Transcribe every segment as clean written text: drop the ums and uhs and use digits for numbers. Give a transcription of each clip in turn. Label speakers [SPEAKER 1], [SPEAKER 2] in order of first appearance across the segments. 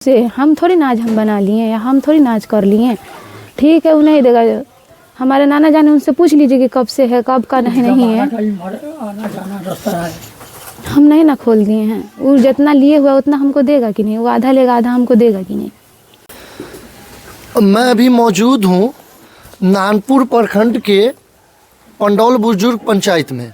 [SPEAKER 1] से हम थोड़ी नाज हम बना लिए या हम थोड़ी नाज कर लिए। ठीक है, वो नहीं देगा। हमारे नाना जाने उनसे पूछ लीजिए कि कब से है, कब का नहीं है। हम नहीं ना खोल दिए हैं। वो जितना लिए हुआ उतना हमको देगा कि नहीं, वो आधा लेगा आधा हमको देगा कि नहीं।
[SPEAKER 2] मैं अभी मौजूद हूँ नानपुर प्रखंड के पंडौल बुजुर्ग पंचायत में।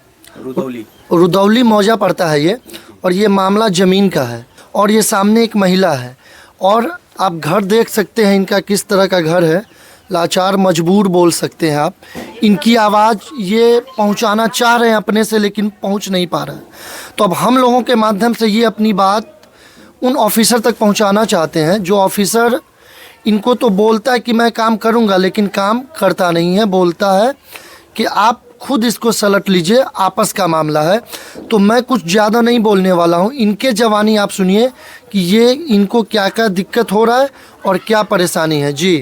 [SPEAKER 2] रुदौली मौजा पड़ता है ये, और ये मामला ज़मीन का है। और ये सामने एक महिला है, और आप घर देख सकते हैं इनका किस तरह का घर है। लाचार मजबूर बोल सकते हैं आप। इनकी आवाज़ ये पहुंचाना चाह रहे हैं अपने से, लेकिन पहुंच नहीं पा रहा है। तो अब हम लोगों के माध्यम से ये अपनी बात उन ऑफिसर तक पहुंचाना चाहते हैं, जो ऑफिसर इनको तो बोलता है कि मैं काम करूंगा, लेकिन काम करता नहीं है। बोलता है कि आप खुद इसको सलट लीजिए, आपस का मामला है। तो मैं कुछ ज़्यादा नहीं बोलने वाला हूँ। इनके जवानी आप सुनिए कि ये इनको क्या क्या दिक्कत हो रहा है और क्या परेशानी है। जी,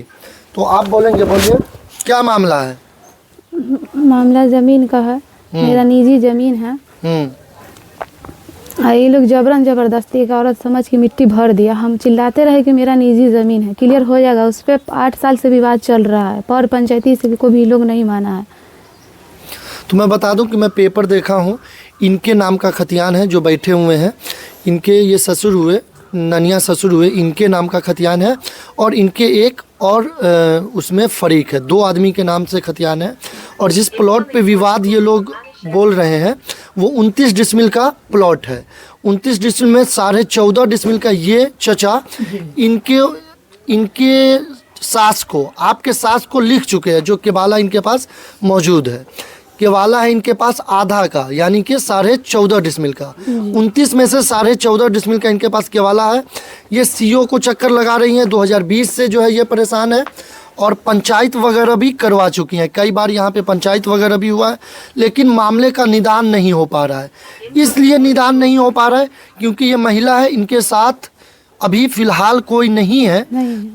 [SPEAKER 2] तो आप बोलेंगे, बोलिए क्या मामला है।
[SPEAKER 1] मामला ज़मीन का है, मेरा निजी ज़मीन है। ये लोग जबरन जबरदस्ती एक औरत समझ के मिट्टी भर दिया। हम चिल्लाते रहे कि मेरा निजी ज़मीन है, क्लियर हो जाएगा। उस पर 8 साल से विवाद चल रहा है, पर पंचायती से को भी लोग नहीं माना है।
[SPEAKER 2] तो मैं बता दूं कि मैं पेपर देखा हूं, इनके नाम का खतियान है जो बैठे हुए हैं। इनके ये ससुर हुए, ननिया ससुर हुए, इनके नाम का खतियान है। और इनके एक और उसमें फरीक है, 2 आदमी के नाम से खतियान है। और जिस प्लॉट पे विवाद ये लोग बोल रहे हैं वो 29 डिसमिल का प्लॉट है। 29 डिसमिल में 14.5 डिसमिल का ये चचा इनके सास को, आपके सास को लिख चुके हैं, जो केवाला इनके पास मौजूद है। केवाला है इनके पास आधा का, यानी कि 14.5 डिसमिल का। 29 में से 14.5 डिसमिल का इनके पास केवाला है। ये सीओ को चक्कर लगा रही हैं, 2020 से जो है ये परेशान है। और पंचायत वगैरह भी करवा चुकी हैं, कई बार यहाँ पे पंचायत वगैरह भी हुआ है, लेकिन मामले का निदान नहीं हो पा रहा है। इसलिए निदान नहीं हो पा रहा है क्योंकि ये महिला है, इनके साथ अभी फ़िलहाल कोई नहीं है।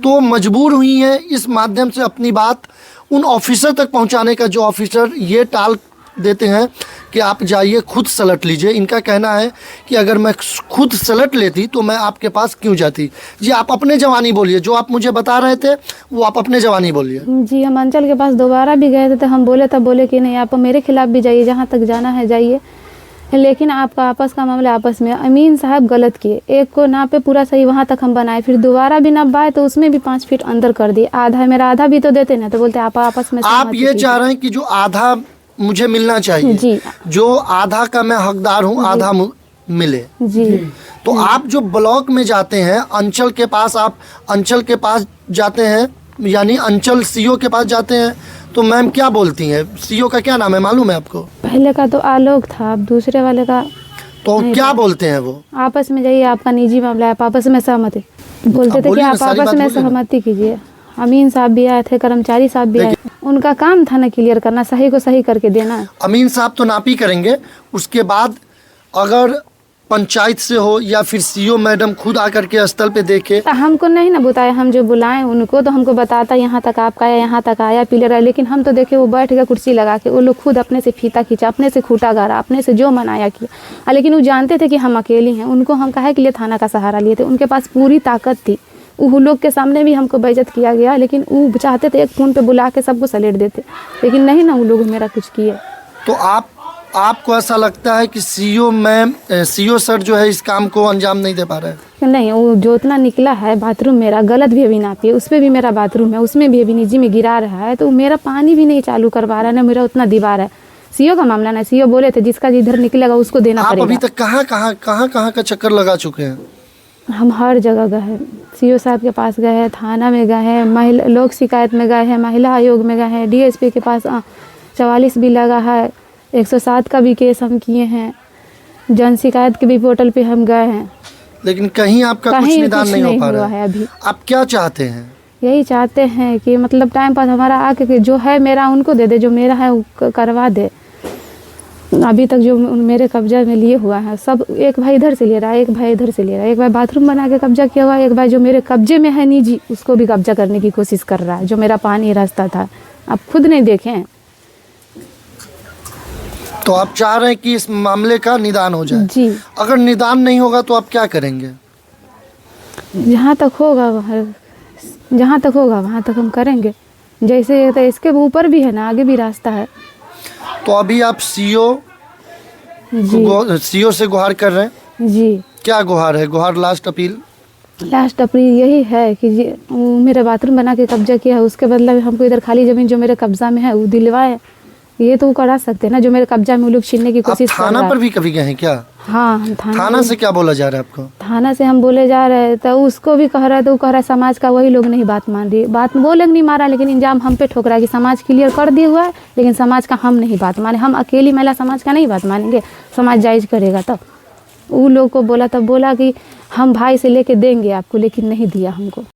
[SPEAKER 2] तो मजबूर हुई है इस माध्यम से अपनी बात उन ऑफिसर तक पहुंचाने का, जो ऑफिसर ये टाल देते हैं कि आप जाइए खुद सलट लीजिए। इनका कहना है कि अगर मैं खुद सलट लेती तो मैं आपके पास क्यों जाती। जी, आप अपने जवानी बोलिए, जो आप मुझे बता रहे थे वो आप अपने जवानी बोलिए।
[SPEAKER 1] जी, हम अंचल के पास दोबारा भी गए थे, तो हम बोले, तब बोले कि नहीं, आप मेरे खिलाफ भी जाइए, जहाँ तक जाना है जाइए, लेकिन आपका आपस का मामला आपस में। अमीन साहब गलत किए, एक को नापे पूरा सही, वहाँ तक हम बनाए, फिर दोबारा भी नपाए तो उसमें भी 5 फीट अंदर कर दिए। आधा मेरा आधा भी तो देते ना, तो बोलते आप आपस में।
[SPEAKER 2] आप ये चाह रहे हैं कि जो आधा मुझे मिलना चाहिए,
[SPEAKER 1] जी,
[SPEAKER 2] जो आधा का मैं हकदार हूँ, आधा मिले।
[SPEAKER 1] जी।
[SPEAKER 2] तो आप जो ब्लॉक में जाते हैं, अंचल के पास, आप अंचल के पास जाते हैं, यानी अंचल सीओ के पास जाते हैं, तो मैम क्या बोलती हैं? सीओ का क्या नाम है मालूम है आपको?
[SPEAKER 1] पहले का तो आलोक था, अब दूसरे वाले का
[SPEAKER 2] तो क्या बोलते हैं वो?
[SPEAKER 1] आपस में जाइए, आपका निजी मामला है, आप आपस में सहमति। बोलते थे कि आप आपस में सहमति कीजिए। अमीन साहब भी आए थे, कर्मचारी साहब भी आए, उनका काम था ना क्लियर करना, सही को सही करके देना।
[SPEAKER 2] अमीन साहब तो नापी करेंगे, उसके बाद अगर पंचायत से हो या फिर सीओ मैडम खुद आकर के स्थल पे देखे।
[SPEAKER 1] हमको नहीं ना बताया, हम जो बुलाएं उनको तो हमको बताता यहाँ तक आपका आया, यहाँ तक आया, पिलर आया, लेकिन हम तो देखे वो बैठ गया कुर्सी लगा के, वो लोग खुद अपने से फीता खींचा, अपने से खूटा गाड़ा, अपने से जो मनाया किया। लेकिन वो जानते थे कि हम अकेली हैं, उनको हम काहे के लिए थाना का सहारा लिए थे। उनके पास पूरी ताकत थी, वो लोग के सामने भी हमको बेइज्जत किया गया, लेकिन वो चाहते थे एक फ़ोन पे बुला के सबको सलेट देते, लेकिन नहीं ना, वो लोग मेरा कुछ किए।
[SPEAKER 2] तो आपको ऐसा लगता है कि सीओ सर जो है इस काम को अंजाम नहीं दे पा रहे हैं?
[SPEAKER 1] नहीं, वो जो उतना निकला है, बाथरूम मेरा गलत भी अभी नापी है, उस पर भी मेरा बाथरूम है, उसमें भी अभी निजी में गिरा रहा है, तो मेरा पानी भी नहीं चालू करवा रहा है, ना मेरा उतना दीवार है। सीओ का मामला ना, सीओ बोले थे जिसका जिधर निकलेगा उसको देना पड़ेगा।
[SPEAKER 2] आप अभी तक कहाँ का चक्कर लगा चुके हैं?
[SPEAKER 1] हम हर जगह गए हैं, सीओ साहब के पास गए हैं, थाना में गए हैं, महिला लोक शिकायत में गए हैं, महिला आयोग में गए हैं, डीएसपी के पास 44 भी लगा है, 107 का भी केस हम किए हैं, जन शिकायत के भी पोर्टल पे हम गए हैं,
[SPEAKER 2] लेकिन कहीं आपका कुछ निदान नहीं हो पा रहा है
[SPEAKER 1] अभी।
[SPEAKER 2] आप क्या चाहते हैं?
[SPEAKER 1] यही चाहते हैं कि मतलब टाइम पास हमारा आके जो है मेरा उनको दे दे, जो मेरा है वो करवा दे। अभी तक जो मेरे कब्जा में लिए हुआ है सब, एक भाई इधर से ले रहा है, एक भाई इधर से ले रहा है, एक भाई बाथरूम बना के कब्जा किया हुआ है, एक भाई जो मेरे कब्जे में है निजी उसको भी कब्जा करने की कोशिश कर रहा है, जो मेरा पानी रास्ता था। आप खुद नहीं देखें।
[SPEAKER 2] तो आप चाह रहे हैं कि इस मामले का निदान हो जाए?
[SPEAKER 1] जी।
[SPEAKER 2] अगर निदान नहीं होगा तो आप क्या करेंगे?
[SPEAKER 1] जहाँ तक होगा वहाँ तक हम करेंगे। जैसे तो इसके ऊपर भी है ना, आगे भी रास्ता है।
[SPEAKER 2] तो अभी आप सीओ से गुहार कर रहे हैं?
[SPEAKER 1] जी,
[SPEAKER 2] क्या गुहार है? गुहार लास्ट अपील?
[SPEAKER 1] लास्ट अपनी यही है कि वो मेरा बाथरूम बना के कब्जा किया है, उसके बदले में हमको इधर खाली ज़मीन जो मेरे कब्जा में है वो दिलवाए। ये तो वो करा सकते हैं ना, जो मेरे कब्जा में वो लोग छीनने की कोशिश कर रहा है।
[SPEAKER 2] थाना पर भी कभी गए हैं क्या?
[SPEAKER 1] हाँ, हम
[SPEAKER 2] थाना से क्या बोला जा रहा है आपको?
[SPEAKER 1] थाना से हम बोले जा रहे तो उसको भी कह रहा है, तो वो कह रहा है समाज का वही लोग नहीं बात मान रही। बात वो लोग नहीं मारा, लेकिन इंजाम हम पे ठोक रहा है कि समाज क्लियर कर दिया हुआ है, लेकिन समाज का हम नहीं बात माने। हम अकेली महिला समाज का नहीं बात मानेंगे, समाज जायज़ करेगा। तब वो लोग को बोला, तब बोला कि हम भाई से लेके देंगे आपको, लेकिन नहीं दिया हमको।